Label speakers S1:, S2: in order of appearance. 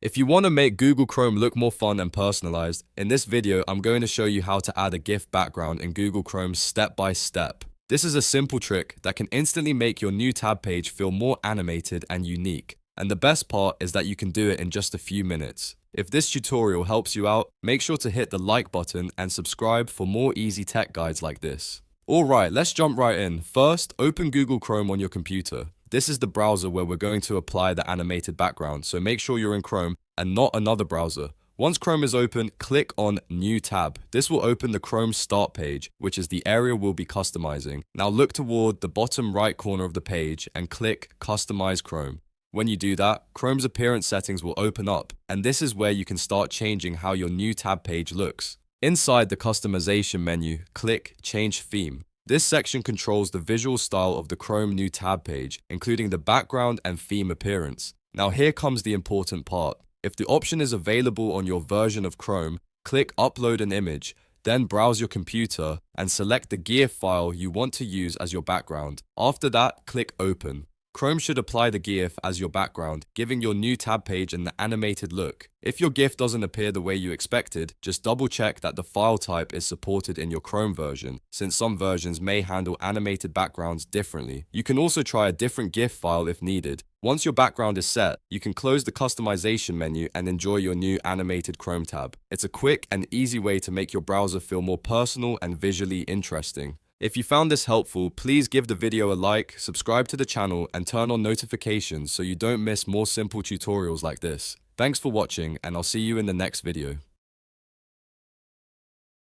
S1: If you want to make Google Chrome look more fun and personalized, in this video I'm going to show you how to add a GIF background in Google Chrome step by step. This is a simple trick that can instantly make your new tab page feel more animated and unique. And the best part is that you can do it in just a few minutes. If this tutorial helps you out, make sure to hit the like button and subscribe for more easy tech guides like this. Alright, let's jump right in. First, open Google Chrome on your computer. This is the browser where we're going to apply the animated background, so make sure you're in Chrome and not another browser. Once Chrome is open, click on New Tab. This will open the Chrome Start page, which is the area we'll be customizing. Now look toward the bottom right corner of the page and click Customize Chrome. When you do that, Chrome's appearance settings will open up, and this is where you can start changing how your new tab page looks. Inside the customization menu, click Change Theme. This section controls the visual style of the Chrome new tab page, including the background and theme appearance. Now here comes the important part. If the option is available on your version of Chrome, click Upload an image, then browse your computer and select the GIF file you want to use as your background. After that, click Open. Chrome should apply the GIF as your background, giving your new tab page an animated look. If your GIF doesn't appear the way you expected, just double check that the file type is supported in your Chrome version, since some versions may handle animated backgrounds differently. You can also try a different GIF file if needed. Once your background is set, you can close the customization menu and enjoy your new animated Chrome tab. It's a quick and easy way to make your browser feel more personal and visually interesting. If you found this helpful, please give the video a like, subscribe to the channel, and turn on notifications so you don't miss more simple tutorials like this. Thanks for watching, and I'll see you in the next video.